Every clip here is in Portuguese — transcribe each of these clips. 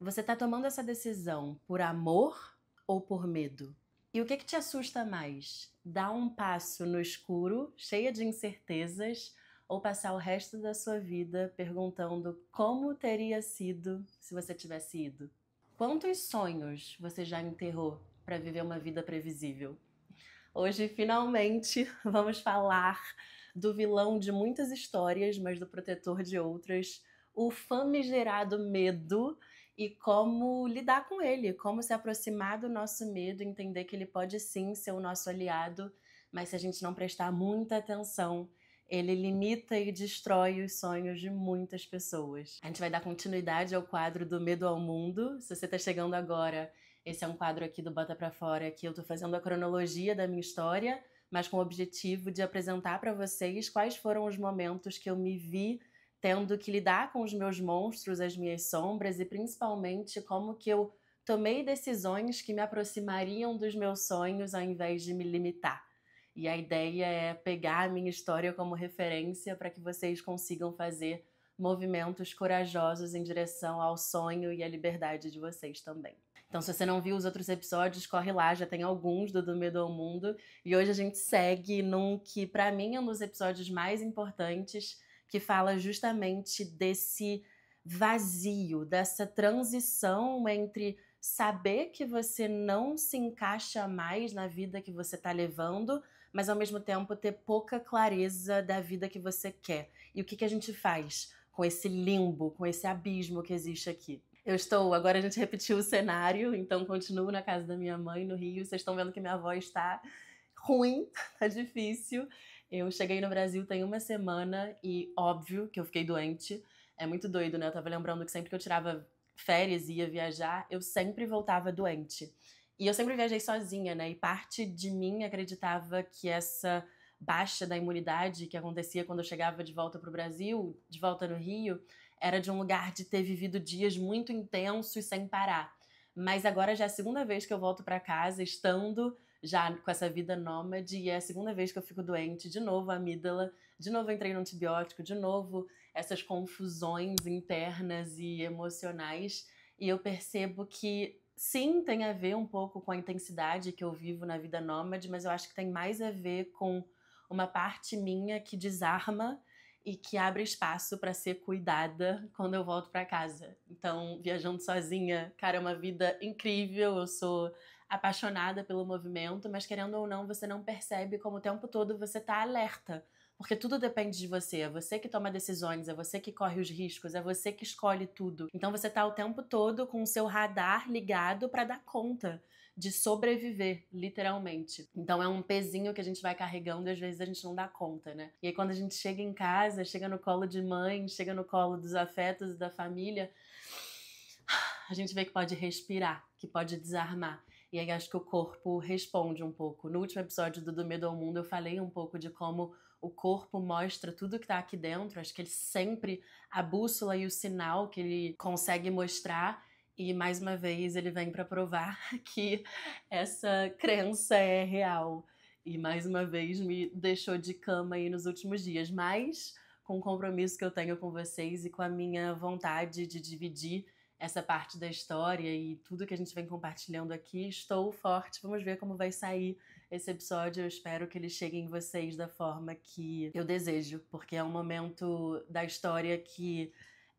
Você tá tomando essa decisão por amor ou por medo? E o que te assusta mais? Dar um passo no escuro, cheia de incertezas, ou passar o resto da sua vida perguntando como teria sido se você tivesse ido? Quantos sonhos você já enterrou para viver uma vida previsível? Hoje, finalmente, vamos falar do vilão de muitas histórias, mas do protetor de outras, o famigerado medo e como lidar com ele, como se aproximar do nosso medo, entender que ele pode sim ser o nosso aliado, mas se a gente não prestar muita atenção, ele limita e destrói os sonhos de muitas pessoas. A gente vai dar continuidade ao quadro do Medo ao Mundo. Se você está chegando agora, esse é um quadro aqui do Bota Pra Fora, que eu tô fazendo a cronologia da minha história, mas com o objetivo de apresentar para vocês quais foram os momentos que eu me vi tendo que lidar com os meus monstros, as minhas sombras e principalmente como que eu tomei decisões que me aproximariam dos meus sonhos ao invés de me limitar. E a ideia é pegar a minha história como referência para que vocês consigam fazer movimentos corajosos em direção ao sonho e à liberdade de vocês também. Então, se você não viu os outros episódios, corre lá, já tem alguns do Medo ao Mundo. E hoje a gente segue num que, pra mim, é um dos episódios mais importantes, que fala justamente desse vazio, dessa transição entre saber que você não se encaixa mais na vida que você tá levando, mas ao mesmo tempo ter pouca clareza da vida que você quer. E o que a gente faz com esse limbo, com esse abismo que existe aqui? Agora a gente repetiu o cenário, então continuo na casa da minha mãe, no Rio. Vocês estão vendo que minha voz está ruim, tá difícil. Eu cheguei no Brasil tem uma semana e óbvio que eu fiquei doente. É muito doido, né? Eu tava lembrando que sempre que eu tirava férias e ia viajar, eu sempre voltava doente. E eu sempre viajei sozinha, né? E parte de mim acreditava que essa baixa da imunidade que acontecia quando eu chegava de volta pro Brasil, de volta no Rio, era de um lugar de ter vivido dias muito intensos sem parar. Mas agora já é a segunda vez que eu volto pra casa, estando já com essa vida nômade, e é a segunda vez que eu fico doente, de novo a amígdala, de novo eu entrei no antibiótico, de novo essas confusões internas e emocionais, e eu percebo que sim, tem a ver um pouco com a intensidade que eu vivo na vida nômade, mas eu acho que tem mais a ver com uma parte minha que desarma e que abre espaço para ser cuidada quando eu volto para casa. Então, viajando sozinha, cara, é uma vida incrível. Eu sou apaixonada pelo movimento, mas querendo ou não, você não percebe como o tempo todo você tá alerta. Porque tudo depende de você, é você que toma decisões, é você que corre os riscos, é você que escolhe tudo. Então você tá o tempo todo com o seu radar ligado para dar conta de sobreviver, literalmente. Então é um pezinho que a gente vai carregando e às vezes a gente não dá conta, né? E aí quando a gente chega em casa, chega no colo de mãe, chega no colo dos afetos e da família, a gente vê que pode respirar, que pode desarmar. E aí acho que o corpo responde um pouco. No último episódio do Medo ao Mundo eu falei um pouco de como o corpo mostra tudo que tá aqui dentro. Acho que ele sempre, a bússola e o sinal que ele consegue mostrar. E mais uma vez ele vem para provar que essa crença é real. E mais uma vez me deixou de cama aí nos últimos dias. Mas com o compromisso que eu tenho com vocês e com a minha vontade de dividir essa parte da história e tudo que a gente vem compartilhando aqui, estou forte. Vamos ver como vai sair esse episódio. Eu espero que ele chegue em vocês da forma que eu desejo, porque é um momento da história que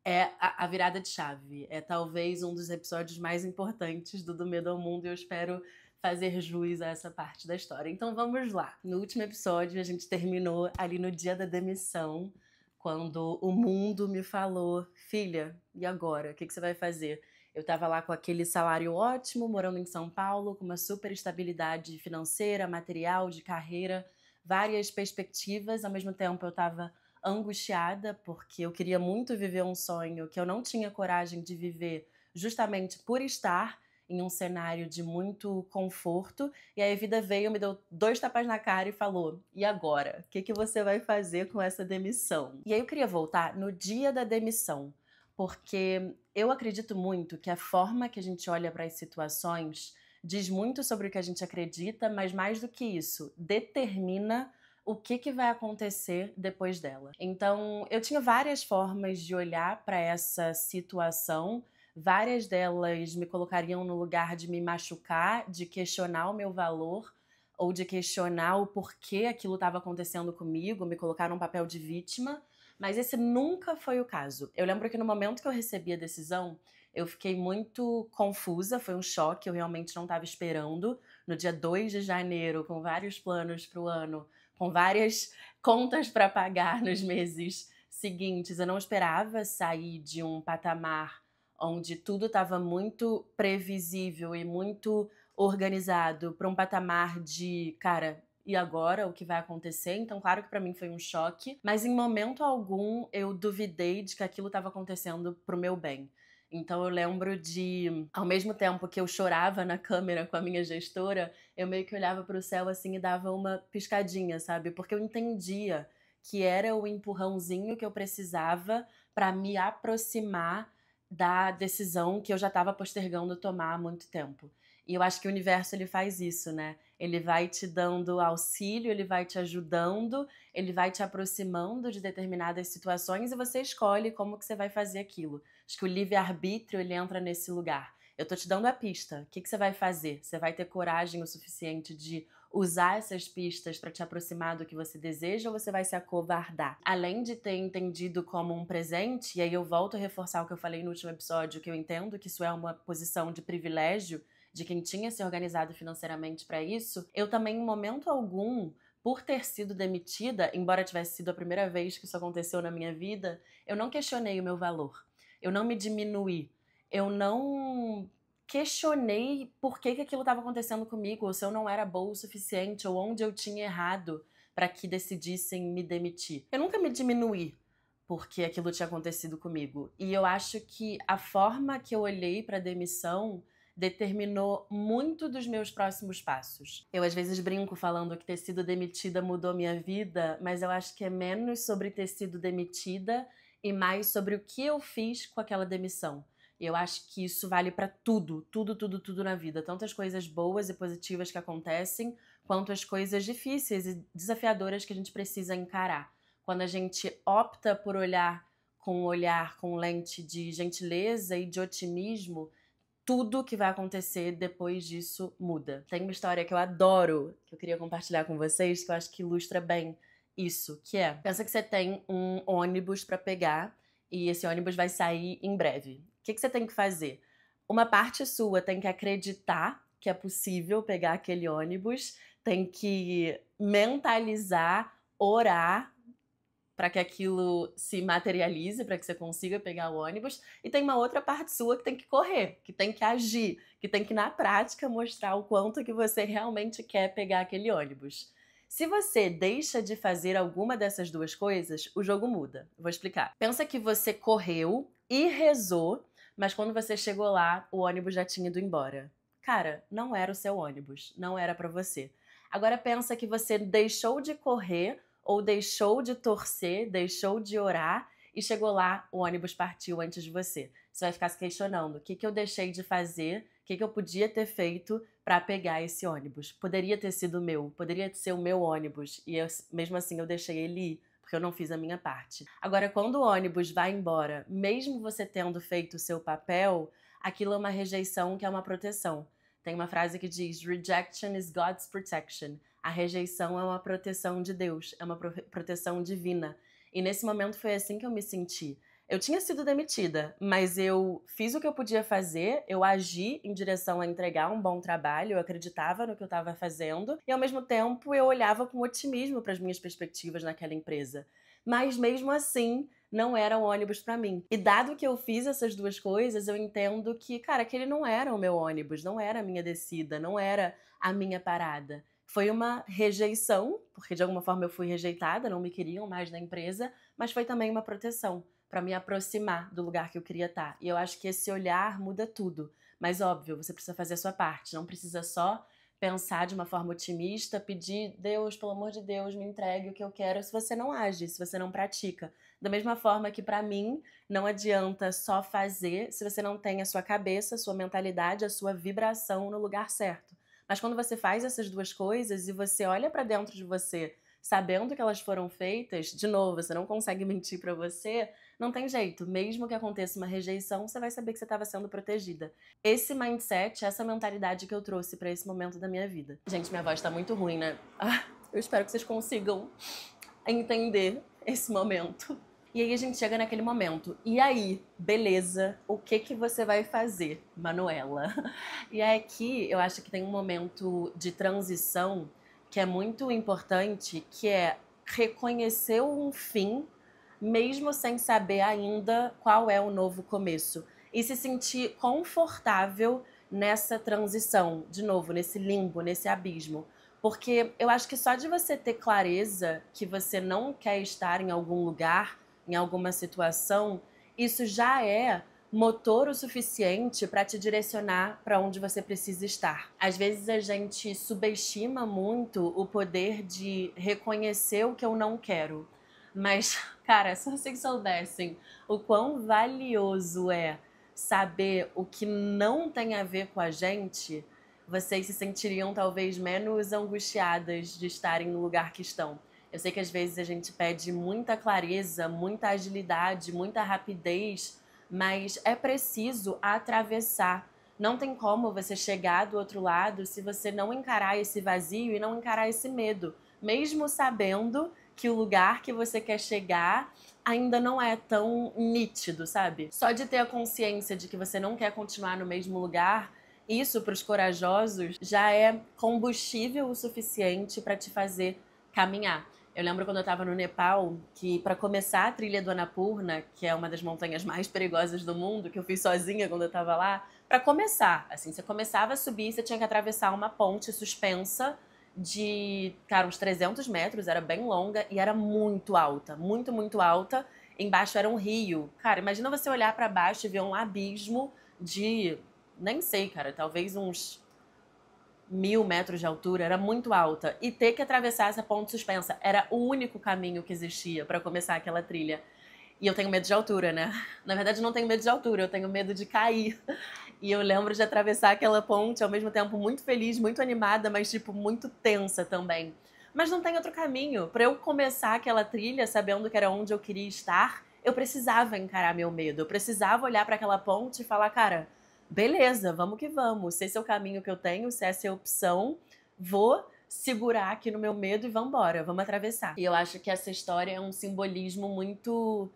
é a virada de chave. É talvez um dos episódios mais importantes do Medo ao Mundo e eu espero fazer jus a essa parte da história. Então vamos lá. No último episódio a gente terminou ali no dia da demissão, quando o mundo me falou: filha, e agora? O que você vai fazer? Eu tava lá com aquele salário ótimo, morando em São Paulo, com uma super estabilidade financeira, material, de carreira, várias perspectivas. Ao mesmo tempo eu tava angustiada, porque eu queria muito viver um sonho que eu não tinha coragem de viver, justamente por estar em um cenário de muito conforto, e aí a vida veio, me deu 2 tapas na cara e falou: e agora? O que você vai fazer com essa demissão? E aí eu queria voltar no dia da demissão, porque eu acredito muito que a forma que a gente olha para as situações diz muito sobre o que a gente acredita, mas mais do que isso, determina o que vai acontecer depois dela. Então, eu tinha várias formas de olhar para essa situação, várias delas me colocariam no lugar de me machucar, de questionar o meu valor, ou de questionar o porquê aquilo estava acontecendo comigo, me colocar num papel de vítima, mas esse nunca foi o caso. Eu lembro que no momento que eu recebi a decisão, eu fiquei muito confusa, foi um choque, eu realmente não estava esperando. No dia 2 de janeiro, com vários planos para o ano, com várias contas para pagar nos meses seguintes, eu não esperava sair de um patamar onde tudo estava muito previsível e muito organizado para um patamar de, cara, e agora o que vai acontecer? Então, claro que para mim foi um choque, mas em momento algum eu duvidei de que aquilo estava acontecendo pro meu bem. Então eu lembro de, ao mesmo tempo que eu chorava na câmera com a minha gestora, eu meio que olhava para o céu assim e dava uma piscadinha, sabe? Porque eu entendia que era o empurrãozinho que eu precisava para me aproximar da decisão que eu já estava postergando tomar há muito tempo. E eu acho que o universo ele faz isso, né? Ele vai te dando auxílio, ele vai te ajudando, ele vai te aproximando de determinadas situações e você escolhe como que você vai fazer aquilo. Acho que o livre-arbítrio ele entra nesse lugar. Eu tô te dando a pista. O que que você vai fazer? Você vai ter coragem o suficiente de usar essas pistas para te aproximar do que você deseja ou você vai se acovardar? Além de ter entendido como um presente, e aí eu volto a reforçar o que eu falei no último episódio, que eu entendo que isso é uma posição de privilégio de quem tinha se organizado financeiramente para isso, eu também, em momento algum, por ter sido demitida, embora tivesse sido a primeira vez que isso aconteceu na minha vida, eu não questionei o meu valor. Eu não me diminuí. Eu não questionei por que aquilo estava acontecendo comigo, ou se eu não era boa o suficiente, ou onde eu tinha errado para que decidissem me demitir. Eu nunca me diminuí porque aquilo tinha acontecido comigo. E eu acho que a forma que eu olhei para a demissão determinou muito dos meus próximos passos. Eu às vezes brinco falando que ter sido demitida mudou minha vida, mas eu acho que é menos sobre ter sido demitida e mais sobre o que eu fiz com aquela demissão. E eu acho que isso vale para tudo, tudo, tudo, tudo na vida. Tanto as coisas boas e positivas que acontecem, quanto as coisas difíceis e desafiadoras que a gente precisa encarar. Quando a gente opta por olhar com lente de gentileza e de otimismo, tudo que vai acontecer depois disso muda. Tem uma história que eu adoro, que eu queria compartilhar com vocês, que eu acho que ilustra bem isso, que é, pensa que você tem um ônibus para pegar e esse ônibus vai sair em breve. O que você tem que fazer? Uma parte sua tem que acreditar que é possível pegar aquele ônibus, tem que mentalizar, orar para que aquilo se materialize, para que você consiga pegar o ônibus, e tem uma outra parte sua que tem que correr, que tem que agir, que tem que na prática mostrar o quanto que você realmente quer pegar aquele ônibus. Se você deixa de fazer alguma dessas duas coisas, o jogo muda. Vou explicar. Pensa que você correu e rezou, mas quando você chegou lá, o ônibus já tinha ido embora. Cara, não era o seu ônibus, não era para você. Agora pensa que você deixou de correr ou deixou de torcer, deixou de orar e chegou lá, o ônibus partiu antes de você. Você vai ficar se questionando: o que eu deixei de fazer, o que eu podia ter feito para pegar esse ônibus? Poderia ter sido meu, poderia ser o meu ônibus e mesmo assim eu deixei ele ir, porque eu não fiz a minha parte. Agora, quando o ônibus vai embora, mesmo você tendo feito o seu papel, aquilo é uma rejeição que é uma proteção. Tem uma frase que diz: "Rejection is God's protection." A rejeição é uma proteção de Deus, é uma proteção divina. E nesse momento foi assim que eu me senti. Eu tinha sido demitida, mas eu fiz o que eu podia fazer, eu agi em direção a entregar um bom trabalho, eu acreditava no que eu estava fazendo e ao mesmo tempo eu olhava com otimismo para as minhas perspectivas naquela empresa. Mas mesmo assim, não era um ônibus para mim. E dado que eu fiz essas duas coisas, eu entendo que, cara, aquele não era o meu ônibus, não era a minha descida, não era a minha parada. Foi uma rejeição, porque de alguma forma eu fui rejeitada, não me queriam mais na empresa, mas foi também uma proteção para me aproximar do lugar que eu queria estar. E eu acho que esse olhar muda tudo. Mas óbvio, você precisa fazer a sua parte, não precisa só pensar de uma forma otimista, pedir: Deus, pelo amor de Deus, me entregue o que eu quero, se você não age, se você não pratica. Da mesma forma que para mim não adianta só fazer se você não tem a sua cabeça, a sua mentalidade, a sua vibração no lugar certo. Mas quando você faz essas duas coisas e você olha para dentro de você, sabendo que elas foram feitas, de novo, você não consegue mentir para você, não tem jeito. Mesmo que aconteça uma rejeição, você vai saber que você estava sendo protegida. Esse mindset, essa mentalidade que eu trouxe pra esse momento da minha vida. Gente, minha voz tá muito ruim, né? Eu espero que vocês consigam entender esse momento. E aí a gente chega naquele momento. E aí, beleza, o que que você vai fazer, Manuela? E aqui eu acho que tem um momento de transição que é muito importante, que é reconhecer um fim, mesmo sem saber ainda qual é o novo começo. E se sentir confortável nessa transição, de novo, nesse limbo, nesse abismo. Porque eu acho que só de você ter clareza que você não quer estar em algum lugar, em alguma situação, isso já é motor o suficiente para te direcionar para onde você precisa estar. Às vezes a gente subestima muito o poder de reconhecer o que eu não quero. Mas, cara, se vocês soubessem o quão valioso é saber o que não tem a ver com a gente, vocês se sentiriam talvez menos angustiadas de estarem no lugar que estão. Eu sei que às vezes a gente pede muita clareza, muita agilidade, muita rapidez, mas é preciso atravessar. Não tem como você chegar do outro lado se você não encarar esse vazio e não encarar esse medo, mesmo sabendo que o lugar que você quer chegar ainda não é tão nítido, sabe? Só de ter a consciência de que você não quer continuar no mesmo lugar, isso para os corajosos já é combustível o suficiente para te fazer caminhar. Eu lembro quando eu estava no Nepal, que para começar a trilha do Annapurna, que é uma das montanhas mais perigosas do mundo, que eu fiz sozinha quando eu estava lá, para começar, assim, você começava a subir, você tinha que atravessar uma ponte suspensa de, cara, uns 300 metros, era bem longa e era muito alta, muito, muito alta. Embaixo era um rio. Cara, imagina você olhar para baixo e ver um abismo de, nem sei, cara, talvez uns 1.000 metros de altura, era muito alta. E ter que atravessar essa ponte suspensa era o único caminho que existia para começar aquela trilha. E eu tenho medo de altura, né? Na verdade, eu não tenho medo de altura, eu tenho medo de cair. E eu lembro de atravessar aquela ponte ao mesmo tempo muito feliz, muito animada, mas tipo muito tensa também. Mas não tem outro caminho. Para eu começar aquela trilha, sabendo que era onde eu queria estar, eu precisava encarar meu medo. Eu precisava olhar para aquela ponte e falar, cara, beleza, vamos que vamos. Se esse é o caminho que eu tenho, se essa é a opção, vou segurar aqui no meu medo e vambora, vamos atravessar. E eu acho que essa história é um simbolismo muito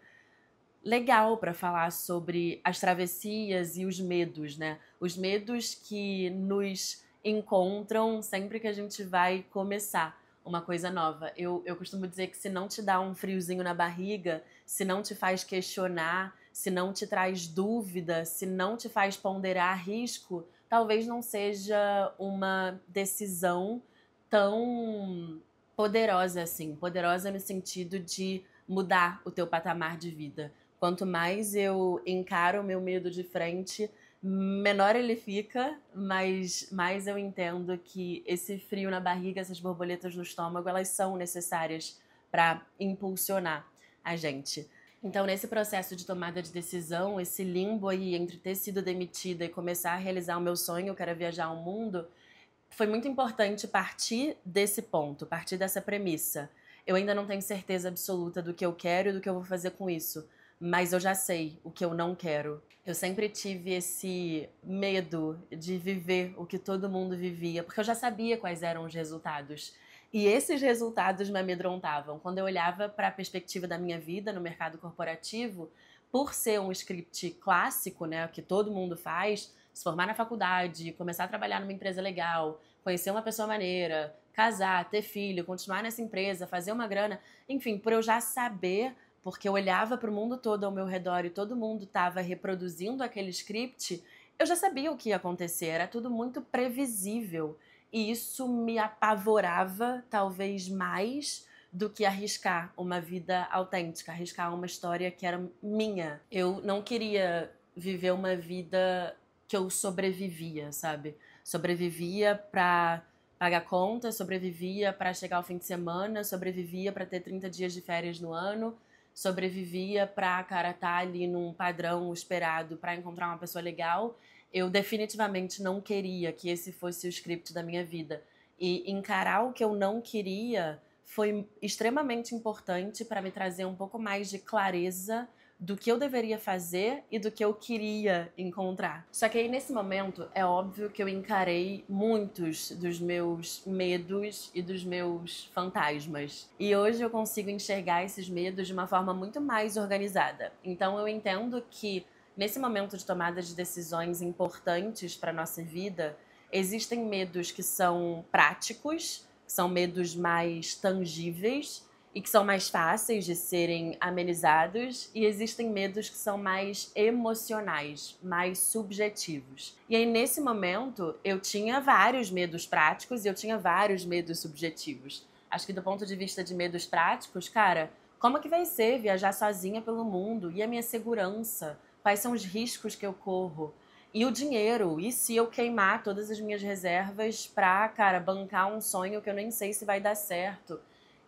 legal para falar sobre as travessias e os medos, né? Os medos que nos encontram sempre que a gente vai começar uma coisa nova. Eu costumo dizer que se não te dá um friozinho na barriga, se não te faz questionar, se não te traz dúvida, se não te faz ponderar risco, talvez não seja uma decisão tão poderosa assim. Poderosa no sentido de mudar o teu patamar de vida. Quanto mais eu encaro o meu medo de frente, menor ele fica, mas mais eu entendo que esse frio na barriga, essas borboletas no estômago, elas são necessárias para impulsionar a gente. Então, nesse processo de tomada de decisão, esse limbo aí entre ter sido demitida e começar a realizar o meu sonho, que era viajar ao mundo, foi muito importante partir desse ponto, partir dessa premissa. Eu ainda não tenho certeza absoluta do que eu quero e do que eu vou fazer com isso, mas eu já sei o que eu não quero. Eu sempre tive esse medo de viver o que todo mundo vivia, porque eu já sabia quais eram os resultados. E esses resultados me amedrontavam. Quando eu olhava para a perspectiva da minha vida no mercado corporativo, por ser um script clássico, né, que todo mundo faz, se formar na faculdade, começar a trabalhar numa empresa legal, conhecer uma pessoa maneira, casar, ter filho, continuar nessa empresa, fazer uma grana, enfim, por eu já saber, porque eu olhava para o mundo todo ao meu redor e todo mundo estava reproduzindo aquele script, eu já sabia o que ia acontecer, era tudo muito previsível. E isso me apavorava, talvez mais do que arriscar uma vida autêntica, arriscar uma história que era minha. Eu não queria viver uma vida que eu sobrevivia, sabe? Sobrevivia pra pagar conta, sobrevivia pra chegar ao fim de semana, sobrevivia pra ter 30 dias de férias no ano, sobrevivia pra, cara, estar ali num padrão esperado pra encontrar uma pessoa legal. Eu definitivamente não queria que esse fosse o script da minha vida. E encarar o que eu não queria foi extremamente importante para me trazer um pouco mais de clareza do que eu deveria fazer e do que eu queria encontrar. Só que aí nesse momento é óbvio que eu encarei muitos dos meus medos e dos meus fantasmas. E hoje eu consigo enxergar esses medos de uma forma muito mais organizada. Então eu entendo que nesse momento de tomada de decisões importantes para nossa vida, existem medos que são práticos, que são medos mais tangíveis e que são mais fáceis de serem amenizados, e existem medos que são mais emocionais, mais subjetivos. E aí, nesse momento, eu tinha vários medos práticos e eu tinha vários medos subjetivos. Acho que do ponto de vista de medos práticos, cara, como que vai ser viajar sozinha pelo mundo? E a minha segurança? Quais são os riscos que eu corro? E o dinheiro? E se eu queimar todas as minhas reservas pra, cara, bancar um sonho que eu nem sei se vai dar certo?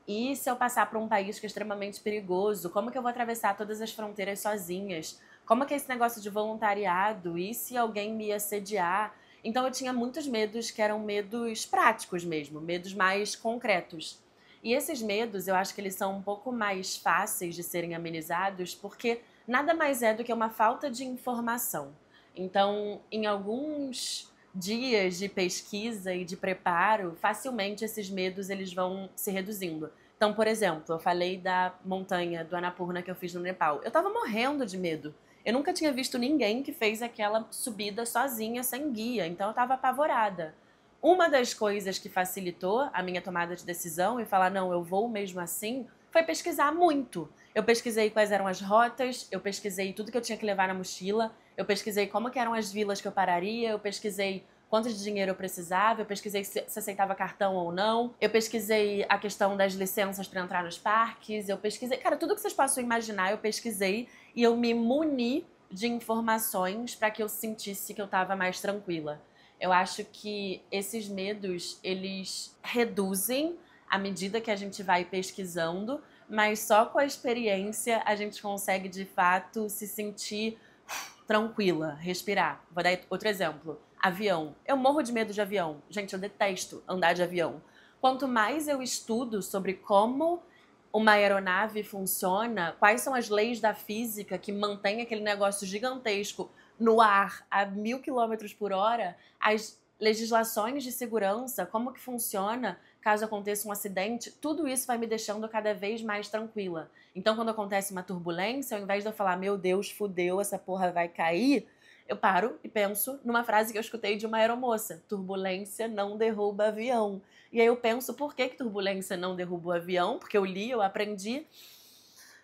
E se eu passar por um país que é extremamente perigoso, como que eu vou atravessar todas as fronteiras sozinhas? Como que é esse negócio de voluntariado? E se alguém me assediar? Então eu tinha muitos medos que eram medos práticos mesmo, medos mais concretos. E esses medos, eu acho que eles são um pouco mais fáceis de serem amenizados, porque nada mais é do que uma falta de informação. Então, em alguns dias de pesquisa e de preparo, facilmente esses medos eles vão se reduzindo. Então, por exemplo, eu falei da montanha do Annapurna que eu fiz no Nepal. Eu tava morrendo de medo. Eu nunca tinha visto ninguém que fez aquela subida sozinha, sem guia, então eu tava apavorada. Uma das coisas que facilitou a minha tomada de decisão e falar, não, eu vou mesmo assim, foi pesquisar muito. Eu pesquisei quais eram as rotas, eu pesquisei tudo que eu tinha que levar na mochila, eu pesquisei como que eram as vilas que eu pararia, eu pesquisei quanto de dinheiro eu precisava, eu pesquisei se aceitava cartão ou não, eu pesquisei a questão das licenças para entrar nos parques, eu pesquisei, cara, tudo que vocês possam imaginar eu pesquisei e eu me muni de informações para que eu sentisse que eu estava mais tranquila. Eu acho que esses medos, eles reduzem à medida que a gente vai pesquisando, mas só com a experiência a gente consegue, de fato, se sentir tranquila, respirar. Vou dar outro exemplo. Avião. Eu morro de medo de avião. Gente, eu detesto andar de avião. Quanto mais eu estudo sobre como uma aeronave funciona, quais são as leis da física que mantém aquele negócio gigantesco no ar a 1000 km/h, as legislações de segurança, como que funciona caso aconteça um acidente, tudo isso vai me deixando cada vez mais tranquila. Então, quando acontece uma turbulência, ao invés de eu falar, meu Deus, fudeu, essa porra vai cair, eu paro e penso numa frase que eu escutei de uma aeromoça: turbulência não derruba avião. E aí eu penso, por que turbulência não derruba o avião? Porque eu li, eu aprendi.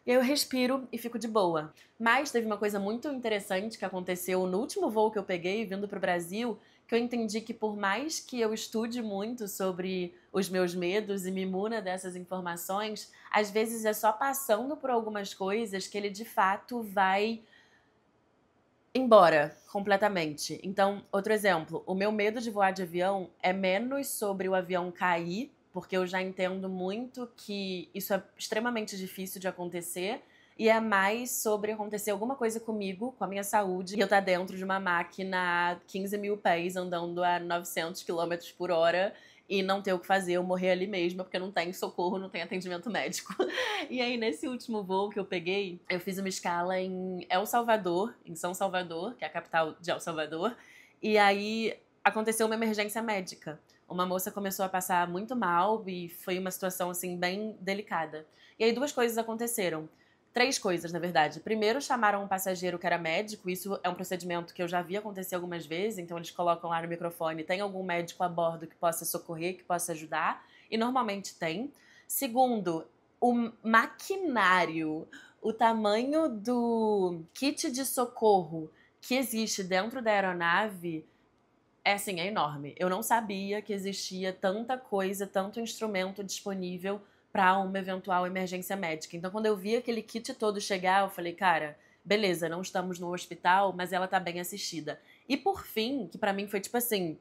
E aí eu respiro e fico de boa. Mas teve uma coisa muito interessante que aconteceu no último voo que eu peguei vindo pro Brasil, que eu entendi que por mais que eu estude muito sobre os meus medos e me imuna dessas informações, às vezes é só passando por algumas coisas que ele de fato vai embora completamente. Então, outro exemplo, o meu medo de voar de avião é menos sobre o avião cair, porque eu já entendo muito que isso é extremamente difícil de acontecer, e é mais sobre acontecer alguma coisa comigo, com a minha saúde, e eu estar dentro de uma máquina a 15 mil pés, andando a 900 km/h, e não ter o que fazer, eu morrer ali mesmo, porque não tem socorro, não tem atendimento médico. E aí, nesse último voo que eu peguei, eu fiz uma escala em El Salvador, em São Salvador, que é a capital de El Salvador, e aí aconteceu uma emergência médica. Uma moça começou a passar muito mal e foi uma situação, assim, bem delicada. E aí duas coisas aconteceram. Três coisas, na verdade. Primeiro, chamaram um passageiro que era médico. Isso é um procedimento que eu já vi acontecer algumas vezes. Então, eles colocam lá no microfone, tem algum médico a bordo que possa socorrer, que possa ajudar. E normalmente tem. Segundo, o maquinário, o tamanho do kit de socorro que existe dentro da aeronave é assim, é enorme. Eu não sabia que existia tanta coisa, tanto instrumento disponível para uma eventual emergência médica. Então, quando eu vi aquele kit todo chegar, eu falei, cara, beleza, não estamos no hospital, mas ela tá bem assistida. E por fim, que para mim foi tipo assim,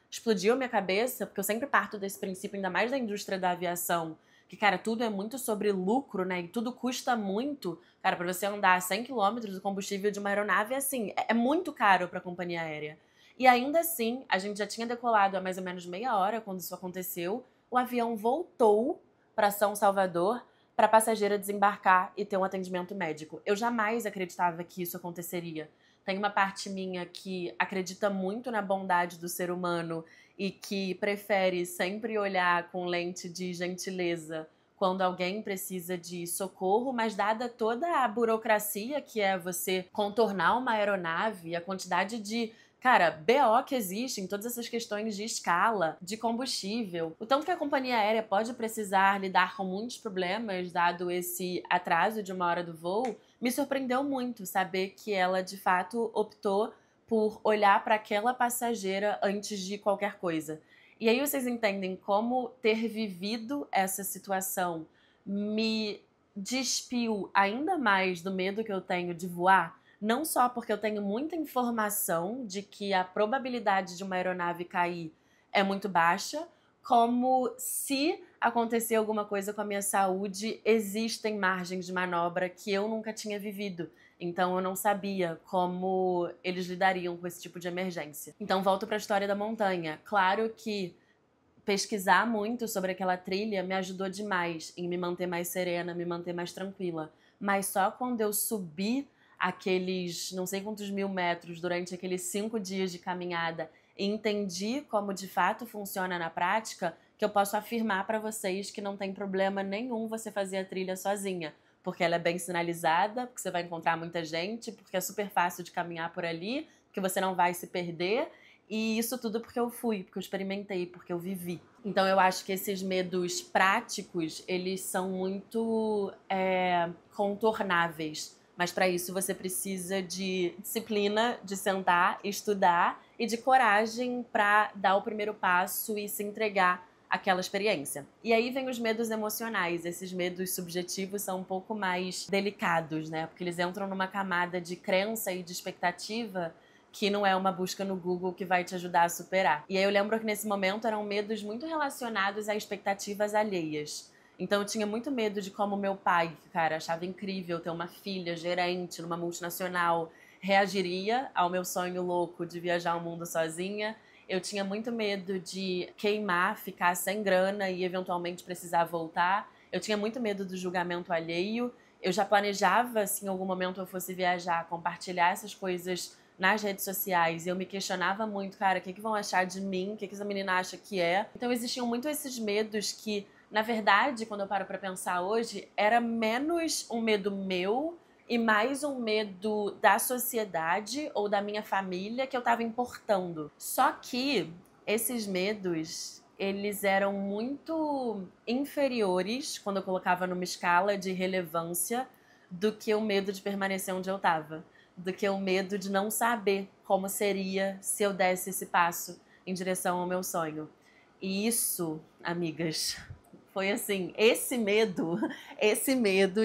explodiu a minha cabeça, porque eu sempre parto desse princípio, ainda mais da indústria da aviação, que, cara, tudo é muito sobre lucro, né? E tudo custa muito. Cara, para você andar 100 km, o combustível de uma aeronave, assim, é muito caro para a companhia aérea. E ainda assim, a gente já tinha decolado há mais ou menos meia hora quando isso aconteceu. O avião voltou para São Salvador, para a passageira desembarcar e ter um atendimento médico. Eu jamais acreditava que isso aconteceria. Tem uma parte minha que acredita muito na bondade do ser humano e que prefere sempre olhar com lente de gentileza quando alguém precisa de socorro, mas dada toda a burocracia que é você contornar uma aeronave, a quantidade de cara, BO que existe em todas essas questões de escala, de combustível, o tanto que a companhia aérea pode precisar lidar com muitos problemas, dado esse atraso de uma hora do voo, me surpreendeu muito saber que ela, de fato, optou por olhar para aquela passageira antes de qualquer coisa. E aí vocês entendem como ter vivido essa situação me despiu ainda mais do medo que eu tenho de voar? Não só porque eu tenho muita informação de que a probabilidade de uma aeronave cair é muito baixa, como se acontecer alguma coisa com a minha saúde, existem margens de manobra que eu nunca tinha vivido. Então eu não sabia como eles lidariam com esse tipo de emergência. Então volto para a história da montanha. Claro que pesquisar muito sobre aquela trilha me ajudou demais em me manter mais serena, me manter mais tranquila. Mas só quando eu subi aqueles não sei quantos 1000 metros durante aqueles 5 dias de caminhada e entendi como de fato funciona na prática, que eu posso afirmar para vocês que não tem problema nenhum você fazer a trilha sozinha. Porque ela é bem sinalizada, porque você vai encontrar muita gente, porque é super fácil de caminhar por ali, que você não vai se perder. E isso tudo porque eu fui, porque eu experimentei, porque eu vivi. Então eu acho que esses medos práticos, eles são muito contornáveis. Mas para isso você precisa de disciplina, de sentar, estudar e de coragem para dar o primeiro passo e se entregar àquela experiência. E aí vem os medos emocionais. Esses medos subjetivos são um pouco mais delicados, né? Porque eles entram numa camada de crença e de expectativa que não é uma busca no Google que vai te ajudar a superar. E aí eu lembro que nesse momento eram medos muito relacionados a expectativas alheias. Então eu tinha muito medo de como meu pai, cara, achava incrível ter uma filha gerente numa multinacional, reagiria ao meu sonho louco de viajar o mundo sozinha. Eu tinha muito medo de queimar, ficar sem grana e eventualmente precisar voltar. Eu tinha muito medo do julgamento alheio. Eu já planejava, se em algum momento eu fosse viajar, compartilhar essas coisas nas redes sociais, e eu me questionava muito, cara, o que vão achar de mim? O que essa menina acha que é? Então existiam muito esses medos que, na verdade, quando eu paro pra pensar hoje, era menos um medo meu e mais um medo da sociedade ou da minha família que eu tava importando. Só que esses medos, eles eram muito inferiores, quando eu colocava numa escala de relevância, do que o medo de permanecer onde eu tava, do que o medo de não saber como seria se eu desse esse passo em direção ao meu sonho. E isso, amigas, foi assim, esse medo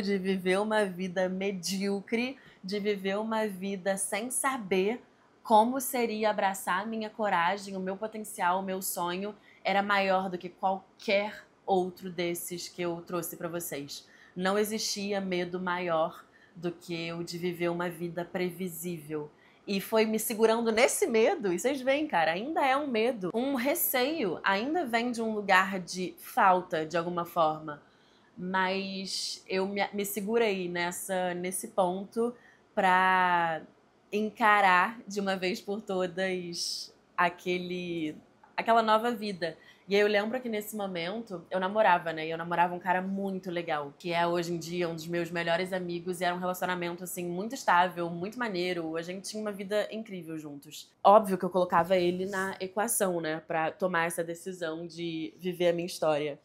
de viver uma vida medíocre, de viver uma vida sem saber como seria abraçar a minha coragem, o meu potencial, o meu sonho, era maior do que qualquer outro desses que eu trouxe para vocês. Não existia medo maior do que o de viver uma vida previsível. E foi me segurando nesse medo, e vocês veem, cara, ainda é um medo, um receio, ainda vem de um lugar de falta, de alguma forma. Mas eu me segurei nesse ponto pra encarar de uma vez por todas aquela nova vida. E aí eu lembro que nesse momento eu namorava, né? E eu namorava um cara muito legal, que é hoje em dia um dos meus melhores amigos, e era um relacionamento, assim, muito estável, muito maneiro. A gente tinha uma vida incrível juntos. Óbvio que eu colocava ele na equação, né? Pra tomar essa decisão de viver a minha história.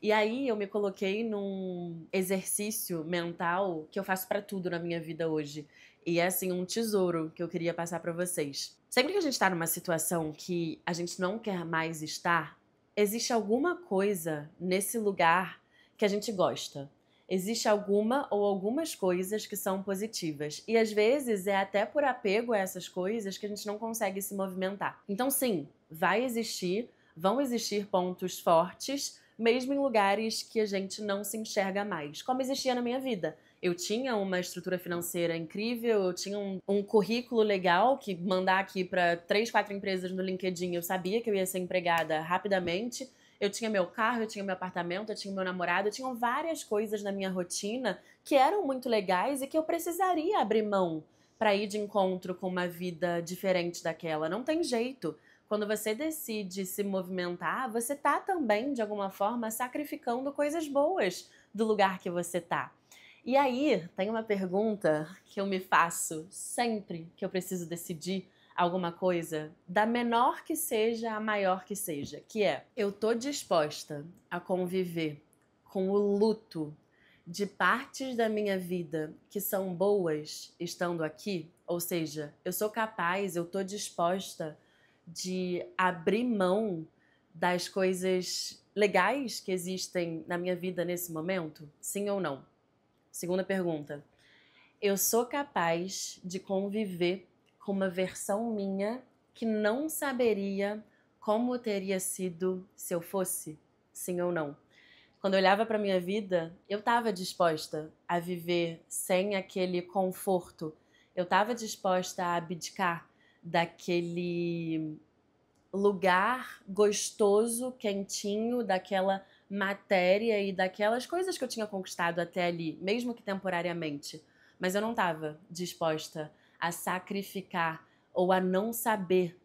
E aí eu me coloquei num exercício mental que eu faço pra tudo na minha vida hoje. E é assim um tesouro que eu queria passar pra vocês. Sempre que a gente tá numa situação que a gente não quer mais estar, existe alguma coisa nesse lugar que a gente gosta. Existe alguma ou algumas coisas que são positivas. E às vezes é até por apego a essas coisas que a gente não consegue se movimentar. Então sim, vão existir pontos fortes, mesmo em lugares que a gente não se enxerga mais, como existia na minha vida. Eu tinha uma estrutura financeira incrível, eu tinha um currículo legal que mandar aqui para 3, 4 empresas no LinkedIn, eu sabia que eu ia ser empregada rapidamente. Eu tinha meu carro, eu tinha meu apartamento, eu tinha meu namorado, eu tinha várias coisas na minha rotina que eram muito legais e que eu precisaria abrir mão para ir de encontro com uma vida diferente daquela. Não tem jeito. Quando você decide se movimentar, você tá também, de alguma forma, sacrificando coisas boas do lugar que você tá. E aí, tem uma pergunta que eu me faço sempre que eu preciso decidir alguma coisa, da menor que seja a maior que seja, que é: eu tô disposta a conviver com o luto de partes da minha vida que são boas estando aqui? Ou seja, eu sou capaz, eu tô disposta de abrir mão das coisas legais que existem na minha vida nesse momento? Sim ou não? Segunda pergunta: eu sou capaz de conviver com uma versão minha que não saberia como teria sido se eu fosse? Sim ou não? Quando eu olhava para minha vida, eu estava disposta a viver sem aquele conforto. Eu estava disposta a abdicar daquele lugar gostoso, quentinho, daquela matéria e daquelas coisas que eu tinha conquistado até ali, mesmo que temporariamente. Mas eu não estava disposta a sacrificar ou a não saber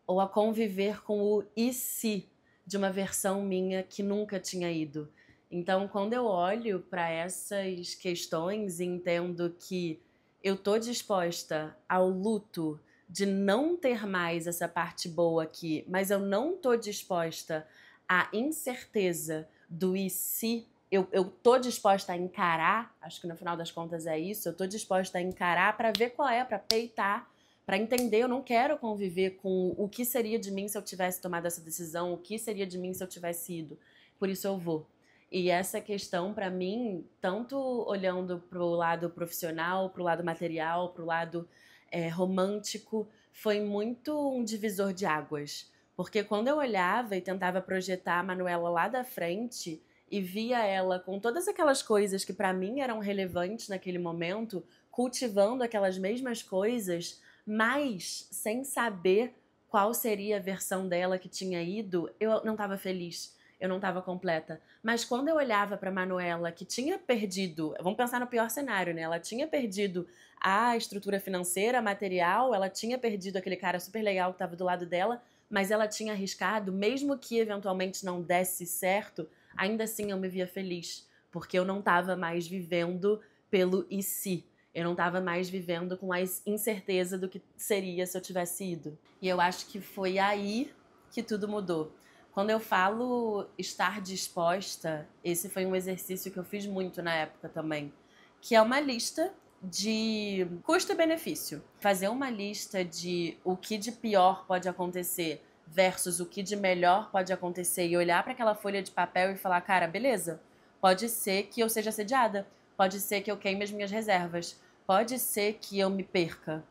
ou a conviver com o e se de uma versão minha que nunca tinha ido. Então, quando eu olho para essas questões e entendo que eu tô disposta ao luto de não ter mais essa parte boa aqui, mas eu não tô disposta à incerteza do e se. Eu tô disposta a encarar, acho que no final das contas é isso, eu tô disposta a encarar para ver qual é, para peitar, para entender. Eu não quero conviver com o que seria de mim se eu tivesse tomado essa decisão, o que seria de mim se eu tivesse ido. Por isso eu vou. E essa questão, para mim, tanto olhando pro lado profissional, pro lado material, pro lado romântico, foi muito um divisor de águas. Porque quando eu olhava e tentava projetar a Manuela lá da frente e via ela com todas aquelas coisas que para mim eram relevantes naquele momento, cultivando aquelas mesmas coisas, mas sem saber qual seria a versão dela que tinha ido, eu não estava feliz. Eu não estava completa. Mas quando eu olhava para Manuela, que tinha perdido, vamos pensar no pior cenário, né? Ela tinha perdido a estrutura financeira, material, ela tinha perdido aquele cara super legal que estava do lado dela, mas ela tinha arriscado, mesmo que eventualmente não desse certo, ainda assim eu me via feliz, porque eu não estava mais vivendo pelo e se. Eu não estava mais vivendo com a incerteza do que seria se eu tivesse ido. E eu acho que foi aí que tudo mudou. Quando eu falo estar disposta, esse foi um exercício que eu fiz muito na época também, que é uma lista de custo e benefício. Fazer uma lista de o que de pior pode acontecer versus o que de melhor pode acontecer e olhar para aquela folha de papel e falar: cara, beleza, pode ser que eu seja assediada, pode ser que eu queime as minhas reservas, pode ser que eu me perca,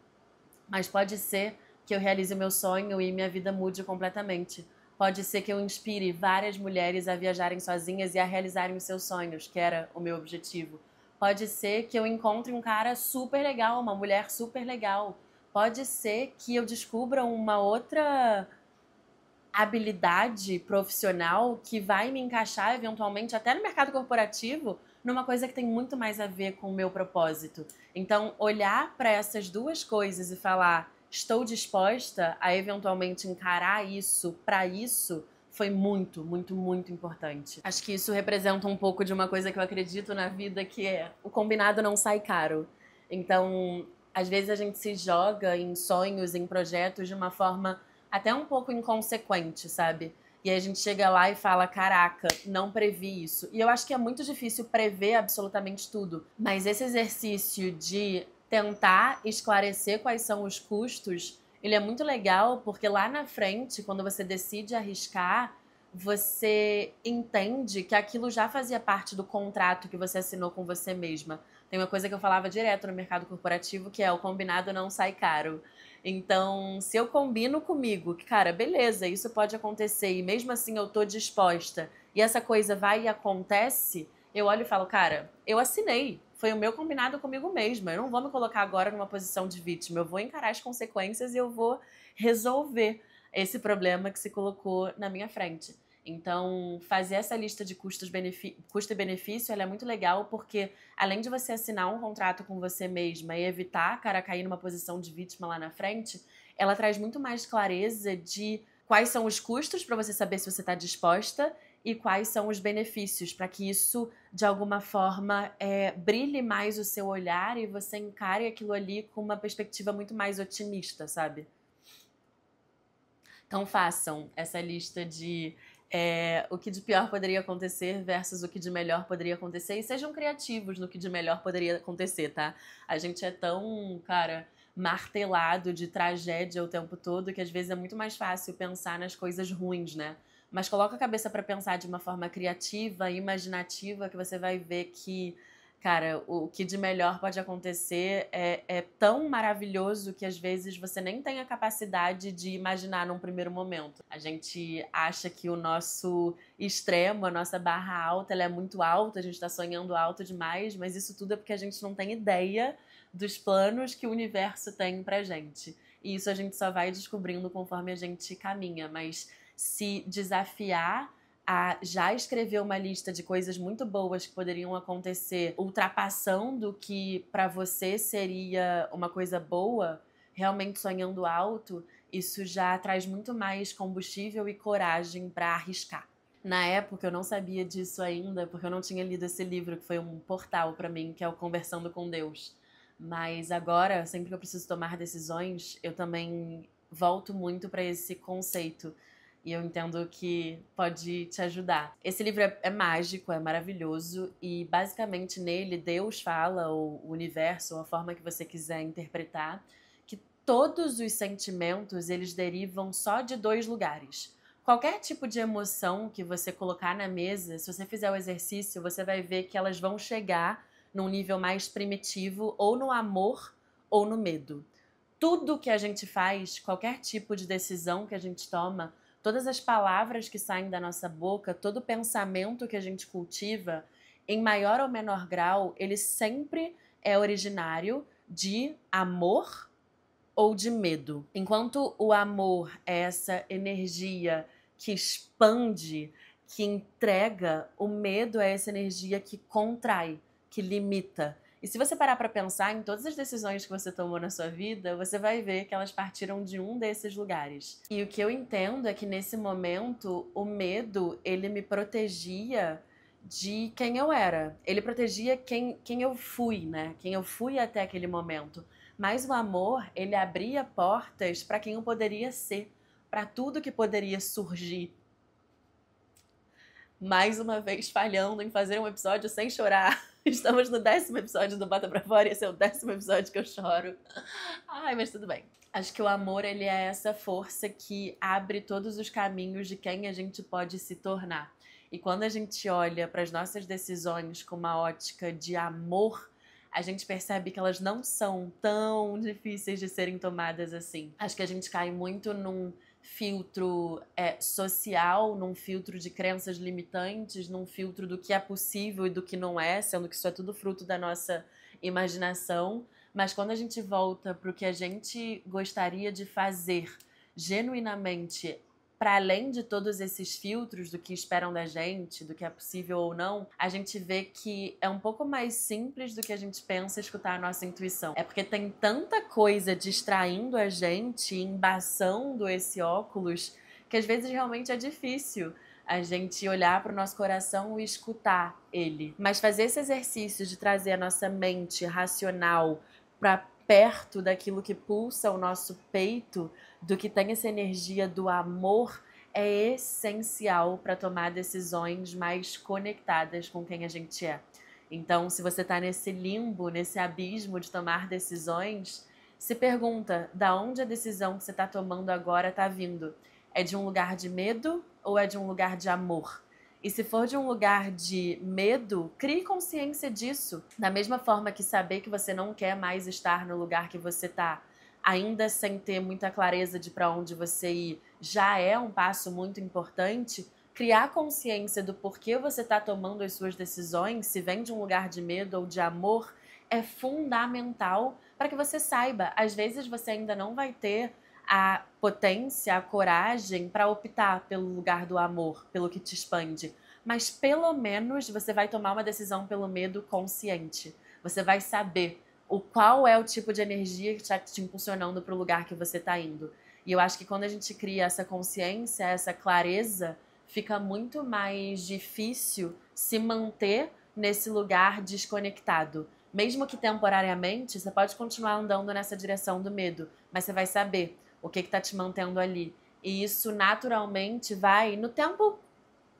mas pode ser que eu realize o meu sonho e minha vida mude completamente. Pode ser que eu inspire várias mulheres a viajarem sozinhas e a realizarem os seus sonhos, que era o meu objetivo. Pode ser que eu encontre um cara super legal, uma mulher super legal. Pode ser que eu descubra uma outra habilidade profissional que vai me encaixar eventualmente até no mercado corporativo, numa coisa que tem muito mais a ver com o meu propósito. Então, olhar para essas duas coisas e falar: estou disposta a eventualmente encarar isso para isso, foi muito, muito, muito importante. Acho que isso representa um pouco de uma coisa que eu acredito na vida, que é: o combinado não sai caro. Então, às vezes a gente se joga em sonhos, em projetos de uma forma até um pouco inconsequente, sabe? E aí a gente chega lá e fala: caraca, não previ isso. E eu acho que é muito difícil prever absolutamente tudo. Mas esse exercício de tentar esclarecer quais são os custos, ele é muito legal, porque lá na frente, quando você decide arriscar, você entende que aquilo já fazia parte do contrato que você assinou com você mesma. Tem uma coisa que eu falava direto no mercado corporativo, que é: o combinado não sai caro. Então, se eu combino comigo que, cara, beleza, isso pode acontecer e mesmo assim eu tô disposta e essa coisa vai e acontece, eu olho e falo: cara, eu assinei, foi o meu combinado comigo mesma, eu não vou me colocar agora numa posição de vítima, eu vou encarar as consequências e eu vou resolver esse problema que se colocou na minha frente. Então, fazer essa lista de custo e benefício, ela é muito legal porque, além de você assinar um contrato com você mesma e evitar, cara, cair numa posição de vítima lá na frente, ela traz muito mais clareza de quais são os custos para você saber se você está disposta e quais são os benefícios, para que isso, de alguma forma, brilhe mais o seu olhar e você encare aquilo ali com uma perspectiva muito mais otimista, sabe? Então façam essa lista de o que de pior poderia acontecer versus o que de melhor poderia acontecer e sejam criativos no que de melhor poderia acontecer, tá? A gente é tão, cara, martelado de tragédia o tempo todo que às vezes é muito mais fácil pensar nas coisas ruins, né? Mas coloca a cabeça pra pensar de uma forma criativa e imaginativa que você vai ver que, cara, o que de melhor pode acontecer é tão maravilhoso que às vezes você nem tem a capacidade de imaginar num primeiro momento. A gente acha que o nosso extremo, a nossa barra alta, ela é muito alta, a gente tá sonhando alto demais, mas isso tudo é porque a gente não tem ideia dos planos que o universo tem pra gente. E isso a gente só vai descobrindo conforme a gente caminha, mas se desafiar a já escrever uma lista de coisas muito boas que poderiam acontecer, ultrapassando o que para você seria uma coisa boa, realmente sonhando alto, isso já traz muito mais combustível e coragem para arriscar. Na época eu não sabia disso ainda, porque eu não tinha lido esse livro, que foi um portal para mim, que é o Conversando com Deus. Mas agora, sempre que eu preciso tomar decisões, eu também volto muito para esse conceito e eu entendo que pode te ajudar. Esse livro é mágico, é maravilhoso e basicamente nele Deus fala, ou o universo, ou a forma que você quiser interpretar, que todos os sentimentos eles derivam só de dois lugares. Qualquer tipo de emoção que você colocar na mesa, se você fizer o exercício, você vai ver que elas vão chegar num nível mais primitivo, ou no amor ou no medo. Tudo que a gente faz, qualquer tipo de decisão que a gente toma, todas as palavras que saem da nossa boca, todo pensamento que a gente cultiva, em maior ou menor grau, ele sempre é originário de amor ou de medo. Enquanto o amor é essa energia que expande, que entrega, o medo é essa energia que contrai, que limita. E se você parar para pensar em todas as decisões que você tomou na sua vida, você vai ver que elas partiram de um desses lugares. E o que eu entendo é que nesse momento, o medo, ele me protegia de quem eu era. Ele protegia quem eu fui, né? Quem eu fui até aquele momento. Mas o amor, ele abria portas para quem eu poderia ser, para tudo que poderia surgir. Mais uma vez falhando em fazer um episódio sem chorar. Estamos no 10º episódio do Bota Pra Fora e esse é o 10º episódio que eu choro. Ai, mas tudo bem. Acho que o amor, ele é essa força que abre todos os caminhos de quem a gente pode se tornar. E quando a gente olha para as nossas decisões com uma ótica de amor, a gente percebe que elas não são tão difíceis de serem tomadas assim. Acho que a gente cai muito num filtro social, num filtro de crenças limitantes, num filtro do que é possível e do que não é, sendo que isso é tudo fruto da nossa imaginação. Mas quando a gente volta para o que a gente gostaria de fazer genuinamente, para além de todos esses filtros do que esperam da gente, do que é possível ou não, a gente vê que é um pouco mais simples do que a gente pensa escutar a nossa intuição. É porque tem tanta coisa distraindo a gente, embaçando esse óculos, que às vezes realmente é difícil a gente olhar para o nosso coração e escutar ele. Mas fazer esse exercício de trazer a nossa mente racional para perto daquilo que pulsa o nosso peito, do que tem essa energia do amor, é essencial para tomar decisões mais conectadas com quem a gente é. Então, se você está nesse limbo, nesse abismo de tomar decisões, se pergunta da onde a decisão que você está tomando agora está vindo. É de um lugar de medo ou é de um lugar de amor? E se for de um lugar de medo, crie consciência disso. Da mesma forma que saber que você não quer mais estar no lugar que você está, ainda sem ter muita clareza de para onde você ir, já é um passo muito importante. Criar consciência do porquê você está tomando as suas decisões, se vem de um lugar de medo ou de amor, é fundamental para que você saiba. Às vezes você ainda não vai ter a potência, a coragem para optar pelo lugar do amor, pelo que te expande. Mas pelo menos você vai tomar uma decisão pelo medo consciente. Você vai saber qual é o tipo de energia que está te impulsionando para o lugar que você está indo. E eu acho que quando a gente cria essa consciência, essa clareza, fica muito mais difícil se manter nesse lugar desconectado. Mesmo que temporariamente, você pode continuar andando nessa direção do medo, mas você vai saber o que está te mantendo ali. E isso naturalmente vai, no tempo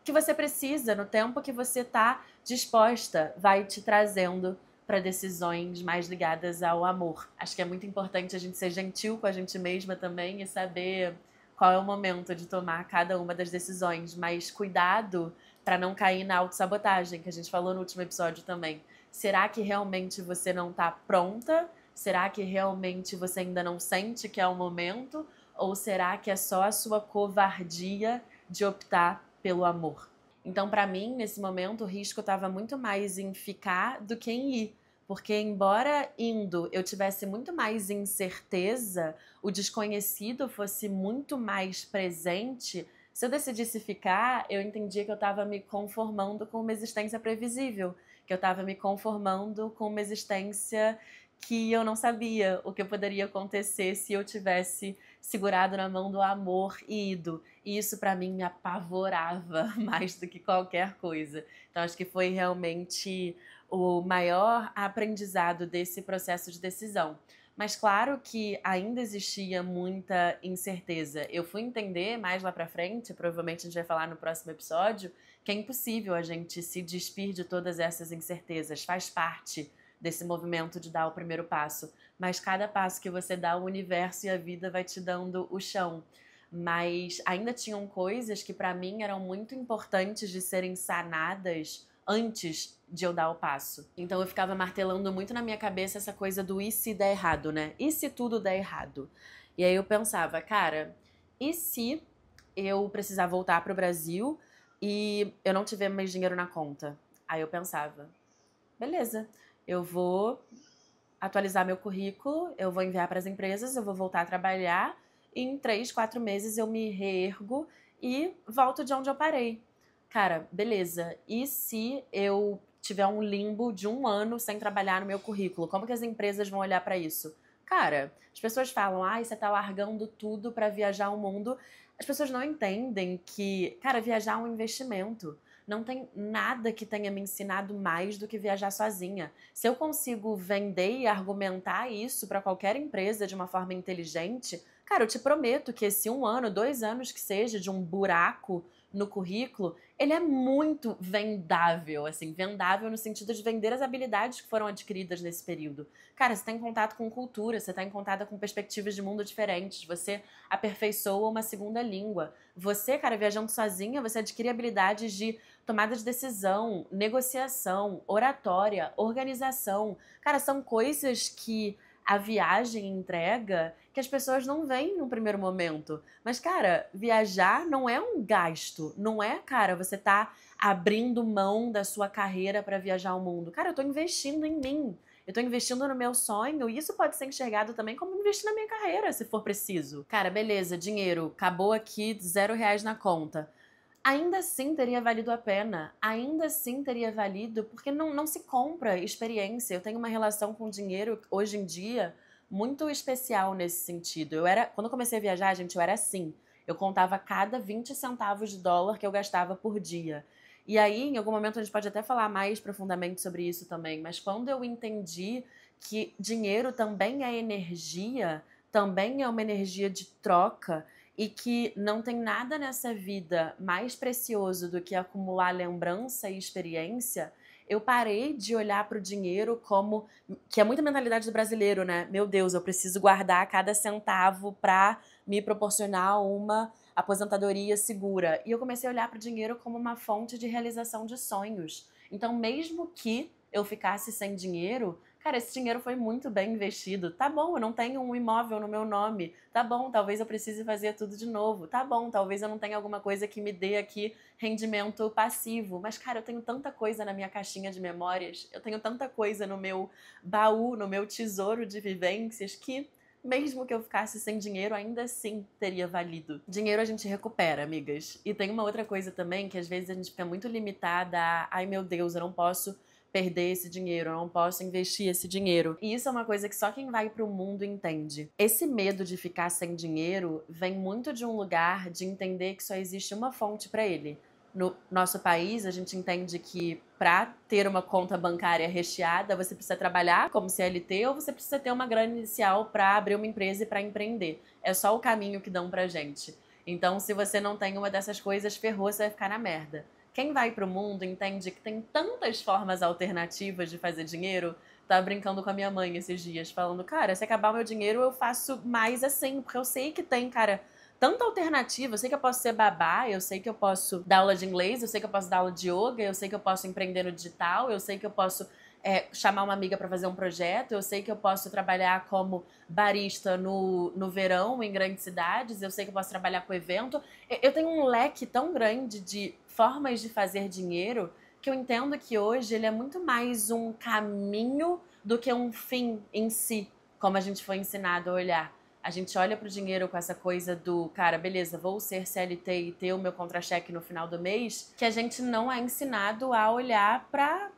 que você precisa, no tempo que você está disposta, vai te trazendo para decisões mais ligadas ao amor. Acho que é muito importante a gente ser gentil com a gente mesma também e saber qual é o momento de tomar cada uma das decisões, mas cuidado para não cair na autossabotagem, que a gente falou no último episódio também. Será que realmente você não está pronta? Será que realmente você ainda não sente que é o momento? Ou será que é só a sua covardia de optar pelo amor? Então, para mim, nesse momento, o risco estava muito mais em ficar do que em ir. Porque, embora indo eu tivesse muito mais incerteza, o desconhecido fosse muito mais presente. Se eu decidisse ficar, eu entendia que eu estava me conformando com uma existência previsível, que eu estava me conformando com uma existência que eu não sabia o que poderia acontecer se eu tivesse segurado na mão do amor e ido. E isso para mim me apavorava mais do que qualquer coisa. Então acho que foi realmente o maior aprendizado desse processo de decisão. Mas claro que ainda existia muita incerteza. Eu fui entender mais lá pra frente, provavelmente a gente vai falar no próximo episódio, que é impossível a gente se despir de todas essas incertezas. Faz parte desse movimento de dar o primeiro passo. Mas cada passo que você dá, o universo e a vida vai te dando o chão. Mas ainda tinham coisas que para mim eram muito importantes de serem sanadas antes de eu dar o passo. Então eu ficava martelando muito na minha cabeça essa coisa do e se der errado, né? E se tudo der errado? E aí eu pensava, cara, e se eu precisar voltar pro Brasil e eu não tiver mais dinheiro na conta? Aí eu pensava, beleza, eu vou atualizar meu currículo, eu vou enviar para as empresas, eu vou voltar a trabalhar e em 3, 4 meses eu me reergo e volto de onde eu parei. Cara, beleza. E se eu tiver um limbo de 1 ano sem trabalhar no meu currículo? Como que as empresas vão olhar para isso? Cara, as pessoas falam, você tá largando tudo para viajar o mundo. As pessoas não entendem que, cara, viajar é um investimento. Não tem nada que tenha me ensinado mais do que viajar sozinha. Se eu consigo vender e argumentar isso para qualquer empresa de uma forma inteligente, cara, eu te prometo que esse 1 ano, 2 anos que seja de um buraco no currículo, ele é muito vendável, assim, vendável no sentido de vender as habilidades que foram adquiridas nesse período. Cara, você está em contato com cultura, você está em contato com perspectivas de mundo diferentes, você aperfeiçoa uma segunda língua. Você, cara, viajando sozinha, você adquire habilidades de tomada de decisão, negociação, oratória, organização. Cara, são coisas que a viagem entrega que as pessoas não veem no primeiro momento. Mas, cara, viajar não é um gasto. Não é, cara, você tá abrindo mão da sua carreira para viajar o mundo. Cara, eu tô investindo em mim. Eu tô investindo no meu sonho e isso pode ser enxergado também como investir na minha carreira, se for preciso. Cara, beleza, dinheiro, acabou aqui, R$ 0 na conta. Ainda assim teria valido a pena, ainda assim teria valido, porque não se compra experiência. Eu tenho uma relação com o dinheiro hoje em dia muito especial nesse sentido. Quando eu comecei a viajar, gente, eu era assim. Eu contava cada 20 centavos de dólar que eu gastava por dia. E aí, em algum momento, a gente pode até falar mais profundamente sobre isso também, mas quando eu entendi que dinheiro também é energia, também é uma energia de troca, e que não tem nada nessa vida mais precioso do que acumular lembrança e experiência, eu parei de olhar para o dinheiro como... que é muita mentalidade do brasileiro, né? Meu Deus, eu preciso guardar cada centavo para me proporcionar uma aposentadoria segura. E eu comecei a olhar para o dinheiro como uma fonte de realização de sonhos. Então, mesmo que eu ficasse sem dinheiro, cara, esse dinheiro foi muito bem investido. Tá bom, eu não tenho um imóvel no meu nome. Tá bom, talvez eu precise fazer tudo de novo. Tá bom, talvez eu não tenha alguma coisa que me dê aqui rendimento passivo. Mas, cara, eu tenho tanta coisa na minha caixinha de memórias. Eu tenho tanta coisa no meu baú, no meu tesouro de vivências que mesmo que eu ficasse sem dinheiro, ainda assim teria valido. Dinheiro a gente recupera, amigas. E tem uma outra coisa também, que às vezes a gente fica muito limitada a, ai meu Deus, eu não posso perder esse dinheiro, eu não posso investir esse dinheiro. E isso é uma coisa que só quem vai pro mundo entende. Esse medo de ficar sem dinheiro vem muito de um lugar de entender que só existe uma fonte para ele. No nosso país, a gente entende que para ter uma conta bancária recheada, você precisa trabalhar como CLT ou você precisa ter uma grana inicial para abrir uma empresa e para empreender. É só o caminho que dão pra gente. Então, se você não tem uma dessas coisas, ferrou, você vai ficar na merda. Quem vai pro mundo entende que tem tantas formas alternativas de fazer dinheiro. Tava brincando com a minha mãe esses dias, falando, cara, se acabar o meu dinheiro, eu faço mais assim, porque eu sei que tem, cara, tanta alternativa. Eu sei que eu posso ser babá, eu sei que eu posso dar aula de inglês, eu sei que eu posso dar aula de yoga, eu sei que eu posso empreender no digital, eu sei que eu posso chamar uma amiga para fazer um projeto, eu sei que eu posso trabalhar como barista no verão em grandes cidades, eu sei que eu posso trabalhar com evento. Eu tenho um leque tão grande de formas de fazer dinheiro que eu entendo que hoje ele é muito mais um caminho do que um fim em si, como a gente foi ensinado a olhar. A gente olha pro dinheiro com essa coisa do, cara, beleza, vou ser CLT e ter o meu contra-cheque no final do mês, que a gente não é ensinado a olhar pra,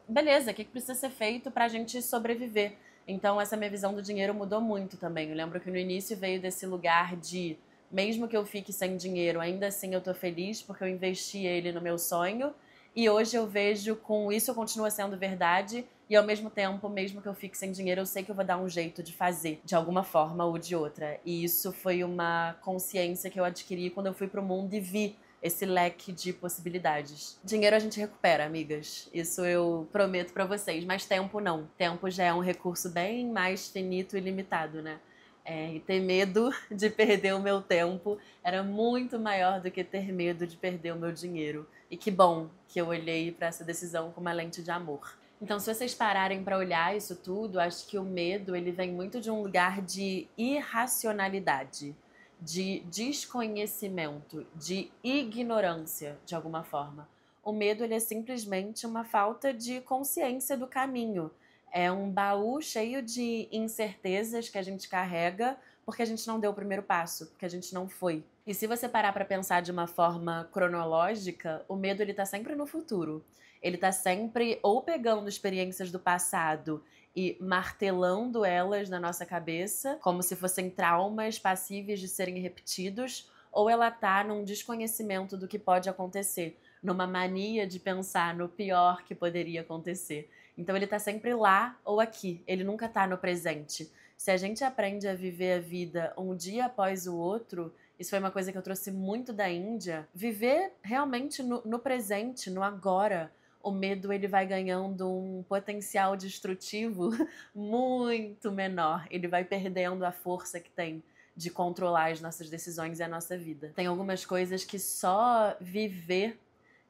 beleza, o que precisa ser feito pra gente sobreviver. Então, essa minha visão do dinheiro mudou muito também. Eu lembro que no início veio desse lugar de, mesmo que eu fique sem dinheiro, ainda assim eu tô feliz porque eu investi ele no meu sonho. E hoje eu vejo com isso continua sendo verdade e ao mesmo tempo, mesmo que eu fique sem dinheiro, eu sei que eu vou dar um jeito de fazer, de alguma forma ou de outra. E isso foi uma consciência que eu adquiri quando eu fui pro mundo e vi esse leque de possibilidades. Dinheiro a gente recupera, amigas. Isso eu prometo pra vocês. Mas tempo não. Tempo já é um recurso bem mais finito e limitado, né? E ter medo de perder o meu tempo era muito maior do que ter medo de perder o meu dinheiro. E que bom que eu olhei pra essa decisão com uma lente de amor. Então, se vocês pararem pra olhar isso tudo, acho que o medo ele vem muito de um lugar de irracionalidade, de desconhecimento, de ignorância, de alguma forma. O medo ele é simplesmente uma falta de consciência do caminho. É um baú cheio de incertezas que a gente carrega porque a gente não deu o primeiro passo, porque a gente não foi. E se você parar para pensar de uma forma cronológica, o medo ele tá sempre no futuro. Ele tá sempre ou pegando experiências do passado e martelando elas na nossa cabeça, como se fossem traumas passíveis de serem repetidos, ou ela tá num desconhecimento do que pode acontecer, numa mania de pensar no pior que poderia acontecer. Então ele tá sempre lá ou aqui, ele nunca tá no presente. Se a gente aprende a viver a vida um dia após o outro, isso foi uma coisa que eu trouxe muito da Índia, viver realmente no presente, no agora. O medo ele vai ganhando um potencial destrutivo muito menor. Ele vai perdendo a força que tem de controlar as nossas decisões e a nossa vida. Tem algumas coisas que só viver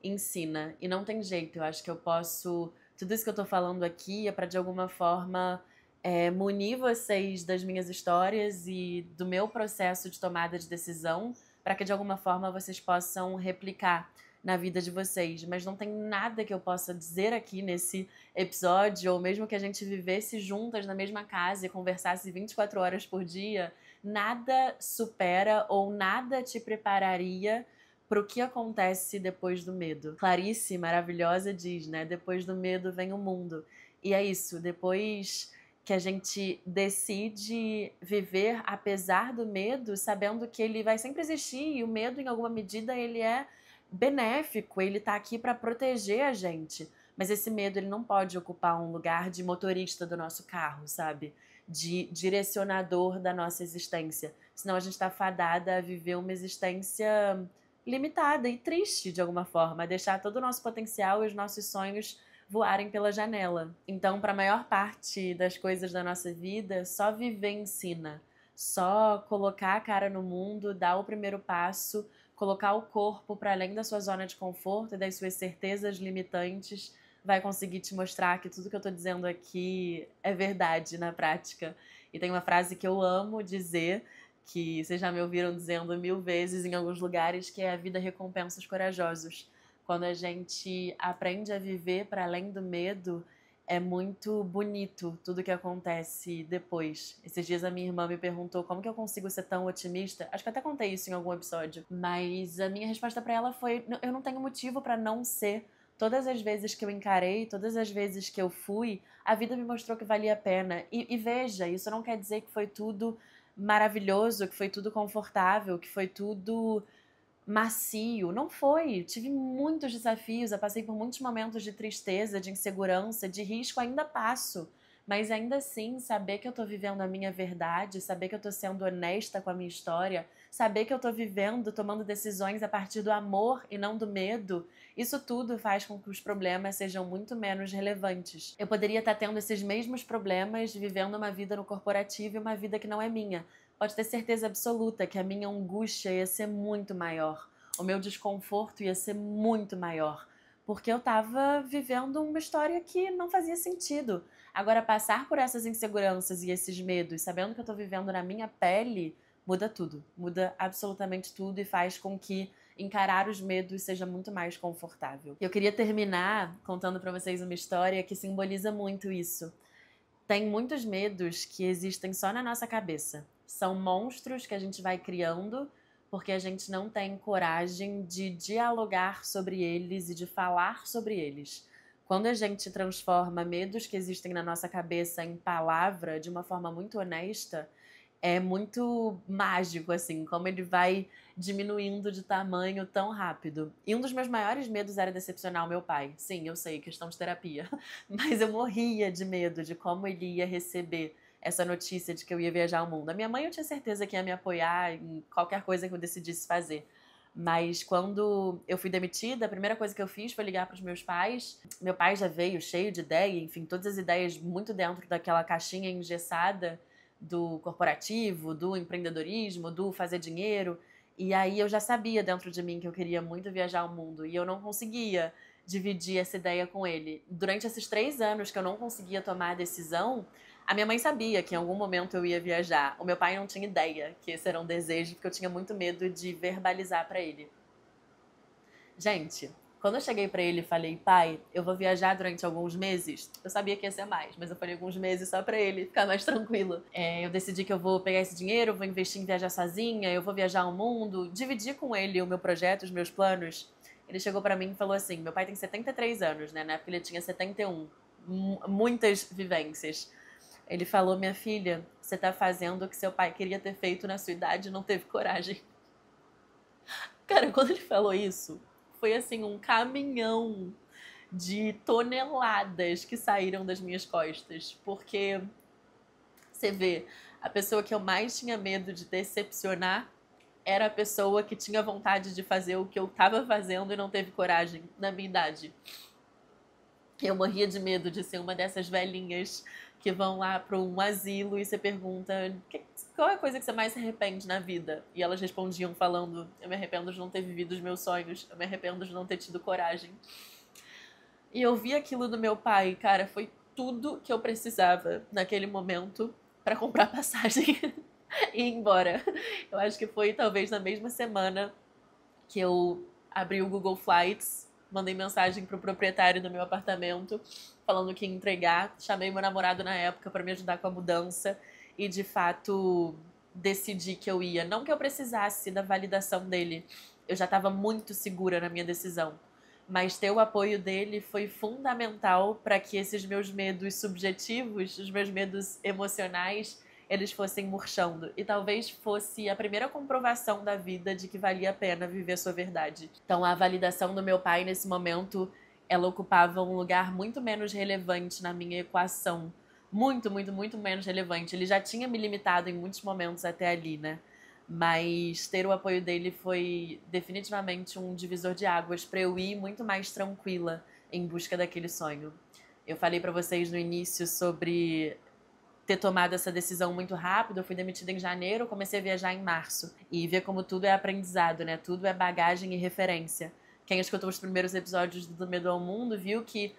ensina. E não tem jeito. Eu acho que eu posso. Tudo isso que eu tô falando aqui é pra de alguma forma munir vocês das minhas histórias e do meu processo de tomada de decisão, para que de alguma forma vocês possam replicar na vida de vocês. Mas não tem nada que eu possa dizer aqui nesse episódio, ou mesmo que a gente vivesse juntas na mesma casa e conversasse 24 horas por dia, nada supera ou nada te prepararia para o que acontece depois do medo. Clarice, maravilhosa, diz, né? Depois do medo vem o mundo. E é isso, depois que a gente decide viver apesar do medo, sabendo que ele vai sempre existir e o medo, em alguma medida, ele é benéfico, ele tá aqui para proteger a gente. Mas esse medo, ele não pode ocupar um lugar de motorista do nosso carro, sabe? De direcionador da nossa existência. Senão a gente tá fadada a viver uma existência limitada e triste de alguma forma, a deixar todo o nosso potencial e os nossos sonhos voarem pela janela. Então, para a maior parte das coisas da nossa vida, só viver ensina. Só colocar a cara no mundo, dar o primeiro passo, colocar o corpo para além da sua zona de conforto e das suas certezas limitantes, vai conseguir te mostrar que tudo que eu tô dizendo aqui é verdade na prática. E tem uma frase que eu amo dizer, que vocês já me ouviram dizendo 1000 vezes em alguns lugares, que é: a vida recompensa os corajosos. Quando a gente aprende a viver para além do medo, é muito bonito tudo que acontece depois. Esses dias a minha irmã me perguntou como que eu consigo ser tão otimista. Acho que eu até contei isso em algum episódio. Mas a minha resposta pra ela foi: eu não tenho motivo pra não ser. Todas as vezes que eu encarei, todas as vezes que eu fui, a vida me mostrou que valia a pena. E veja, isso não quer dizer que foi tudo maravilhoso, que foi tudo confortável, que foi tudo macio. Não foi. Tive muitos desafios, eu passei por muitos momentos de tristeza, de insegurança, de risco, ainda passo. Mas ainda assim, saber que eu tô vivendo a minha verdade, saber que eu tô sendo honesta com a minha história, saber que eu tô vivendo, tomando decisões a partir do amor e não do medo, isso tudo faz com que os problemas sejam muito menos relevantes. Eu poderia estar tendo esses mesmos problemas, vivendo uma vida no corporativo e uma vida que não é minha. Pode ter certeza absoluta que a minha angústia ia ser muito maior. O meu desconforto ia ser muito maior. Porque eu tava vivendo uma história que não fazia sentido. Agora, passar por essas inseguranças e esses medos, sabendo que eu tô vivendo na minha pele, muda tudo. Muda absolutamente tudo e faz com que encarar os medos seja muito mais confortável. Eu queria terminar contando pra vocês uma história que simboliza muito isso. Tem muitos medos que existem só na nossa cabeça. São monstros que a gente vai criando porque a gente não tem coragem de dialogar sobre eles e de falar sobre eles. Quando a gente transforma medos que existem na nossa cabeça em palavra de uma forma muito honesta, é muito mágico, assim, como ele vai diminuindo de tamanho tão rápido. E um dos meus maiores medos era decepcionar o meu pai. Sim, eu sei, questão de terapia. Mas eu morria de medo de como ele ia receber essa notícia de que eu ia viajar ao mundo. A minha mãe eu tinha certeza que ia me apoiar em qualquer coisa que eu decidisse fazer. Mas quando eu fui demitida, a primeira coisa que eu fiz foi ligar para os meus pais. Meu pai já veio cheio de ideia, enfim, todas as ideias muito dentro daquela caixinha engessada do corporativo, do empreendedorismo, do fazer dinheiro. E aí eu já sabia dentro de mim que eu queria muito viajar ao mundo e eu não conseguia dividir essa ideia com ele. Durante esses 3 anos que eu não conseguia tomar a decisão, a minha mãe sabia que em algum momento eu ia viajar. O meu pai não tinha ideia que esse era um desejo, porque eu tinha muito medo de verbalizar pra ele. Gente, quando eu cheguei pra ele e falei: pai, eu vou viajar durante alguns meses, eu sabia que ia ser mais, mas eu falei alguns meses só pra ele ficar mais tranquilo. Eu decidi que eu vou pegar esse dinheiro, vou investir em viajar sozinha, eu vou viajar ao mundo, dividir com ele o meu projeto, os meus planos. Ele chegou pra mim e falou assim: meu pai tem 73 anos, né? Na época ele tinha 71. Muitas vivências. Ele falou: minha filha, você tá fazendo o que seu pai queria ter feito na sua idade e não teve coragem. Cara, quando ele falou isso, foi assim um caminhão de toneladas que saíram das minhas costas. Porque você vê, a pessoa que eu mais tinha medo de decepcionar era a pessoa que tinha vontade de fazer o que eu tava fazendo e não teve coragem na minha idade. Eu morria de medo de ser uma dessas velhinhas que vão lá para um asilo e você pergunta: qual é a coisa que você mais se arrepende na vida? E elas respondiam falando: eu me arrependo de não ter vivido os meus sonhos, eu me arrependo de não ter tido coragem. E eu vi aquilo do meu pai, cara, foi tudo que eu precisava naquele momento para comprar passagem e ir embora. Eu acho que foi talvez na mesma semana que eu abri o Google Flights, mandei mensagem pro proprietário do meu apartamento falando que ia entregar, chamei meu namorado na época para me ajudar com a mudança e de fato decidi que eu ia. Não que eu precisasse da validação dele, eu já estava muito segura na minha decisão, mas ter o apoio dele foi fundamental para que esses meus medos subjetivos, os meus medos emocionais, eles fossem murchando. E talvez fosse a primeira comprovação da vida de que valia a pena viver a sua verdade. Então a validação do meu pai nesse momento, ela ocupava um lugar muito menos relevante na minha equação. Muito, muito, muito menos relevante. Ele já tinha me limitado em muitos momentos até ali, né? Mas ter o apoio dele foi definitivamente um divisor de águas para eu ir muito mais tranquila em busca daquele sonho. Eu falei para vocês no início sobre ter tomado essa decisão muito rápido. Eu fui demitida em janeiro, comecei a viajar em março. E ver como tudo é aprendizado, né? Tudo é bagagem e referência. Quem escutou os primeiros episódios do Medo ao Mundo viu que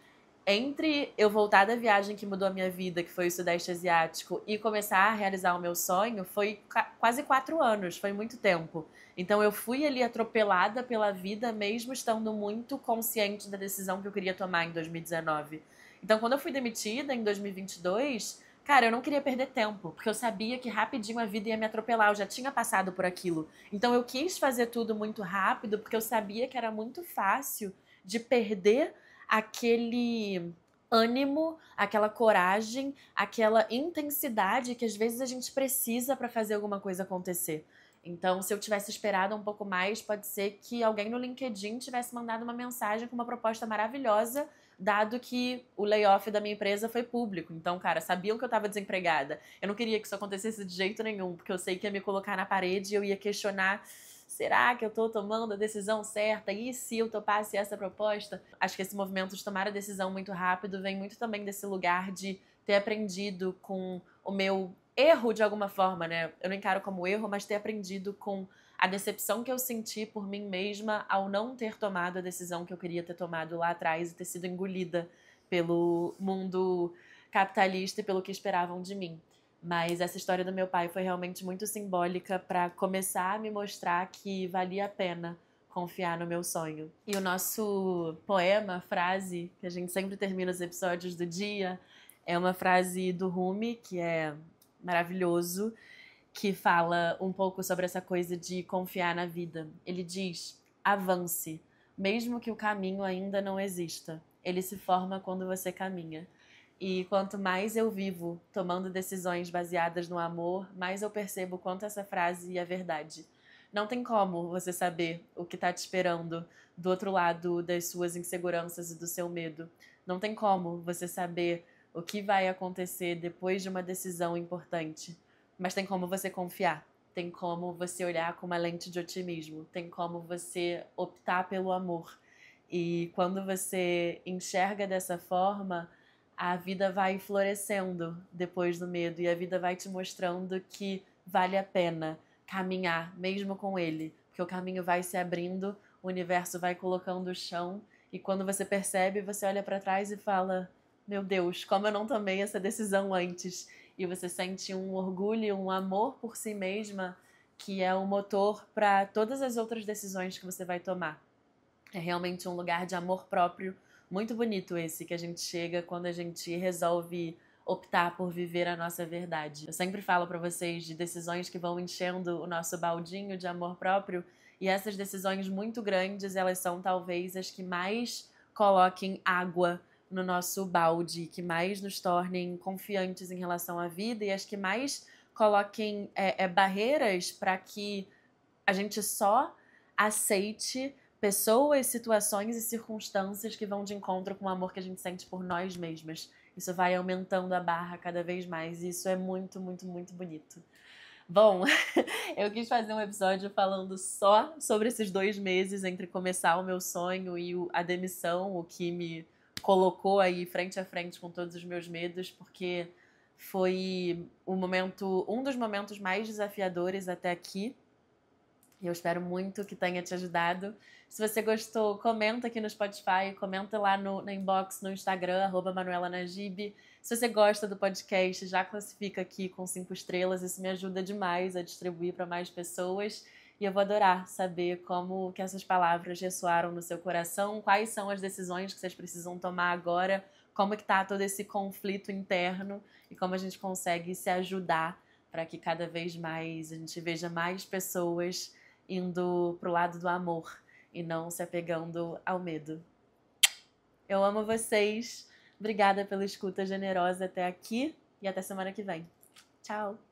entre eu voltar da viagem que mudou a minha vida, que foi o Sudeste Asiático, e começar a realizar o meu sonho, foi quase 4 anos, foi muito tempo. Então eu fui ali atropelada pela vida, mesmo estando muito consciente da decisão que eu queria tomar em 2019. Então, quando eu fui demitida em 2022, cara, eu não queria perder tempo, porque eu sabia que rapidinho a vida ia me atropelar, eu já tinha passado por aquilo. Então, eu quis fazer tudo muito rápido, porque eu sabia que era muito fácil de perder aquele ânimo, aquela coragem, aquela intensidade que às vezes a gente precisa para fazer alguma coisa acontecer. Então, se eu tivesse esperado um pouco mais, pode ser que alguém no LinkedIn tivesse mandado uma mensagem com uma proposta maravilhosa, dado que o layoff da minha empresa foi público. Então, cara, sabiam que eu estava desempregada. Eu não queria que isso acontecesse de jeito nenhum, porque eu sei que ia me colocar na parede e eu ia questionar: será que eu tô tomando a decisão certa? E se eu topasse essa proposta? Acho que esse movimento de tomar a decisão muito rápido vem muito também desse lugar de ter aprendido com o meu erro de alguma forma, né? Eu não encaro como erro, mas ter aprendido com a decepção que eu senti por mim mesma ao não ter tomado a decisão que eu queria ter tomado lá atrás e ter sido engolida pelo mundo capitalista e pelo que esperavam de mim. Mas essa história do meu pai foi realmente muito simbólica para começar a me mostrar que valia a pena confiar no meu sonho. E o nosso poema, frase, que a gente sempre termina os episódios do dia, é uma frase do Rumi, que é maravilhoso, que fala um pouco sobre essa coisa de confiar na vida. Ele diz: avance, mesmo que o caminho ainda não exista. Ele se forma quando você caminha. E quanto mais eu vivo tomando decisões baseadas no amor, mais eu percebo quanto essa frase é verdade. Não tem como você saber o que está te esperando do outro lado das suas inseguranças e do seu medo. Não tem como você saber o que vai acontecer depois de uma decisão importante. Mas tem como você confiar. Tem como você olhar com uma lente de otimismo. Tem como você optar pelo amor. E quando você enxerga dessa forma, a vida vai florescendo depois do medo e a vida vai te mostrando que vale a pena caminhar, mesmo com ele, porque o caminho vai se abrindo, o universo vai colocando o chão e quando você percebe, você olha para trás e fala: meu Deus, como eu não tomei essa decisão antes. E você sente um orgulho, um amor por si mesma, que é o motor para todas as outras decisões que você vai tomar. É realmente um lugar de amor próprio muito bonito esse que a gente chega quando a gente resolve optar por viver a nossa verdade. Eu sempre falo para vocês de decisões que vão enchendo o nosso baldinho de amor próprio e essas decisões muito grandes, elas são talvez as que mais coloquem água no nosso balde, que mais nos tornem confiantes em relação à vida e as que mais coloquem barreiras para que a gente só aceite pessoas, situações e circunstâncias que vão de encontro com o amor que a gente sente por nós mesmas. Isso vai aumentando a barra cada vez mais e isso é muito, muito, muito bonito. Bom, eu quis fazer um episódio falando só sobre esses 2 meses entre começar o meu sonho e a demissão, o que me colocou aí frente a frente com todos os meus medos, porque foi um dos momentos mais desafiadores até aqui. Eu espero muito que tenha te ajudado. Se você gostou, comenta aqui no Spotify, comenta lá no inbox, no Instagram, @manuelanajib. Se você gosta do podcast, já classifica aqui com 5 estrelas. Isso me ajuda demais a distribuir para mais pessoas. E eu vou adorar saber como que essas palavras ressoaram no seu coração, quais são as decisões que vocês precisam tomar agora, como que tá todo esse conflito interno e como a gente consegue se ajudar para que cada vez mais a gente veja mais pessoas indo pro lado do amor e não se apegando ao medo. Eu amo vocês. Obrigada pela escuta generosa até aqui e até semana que vem. Tchau!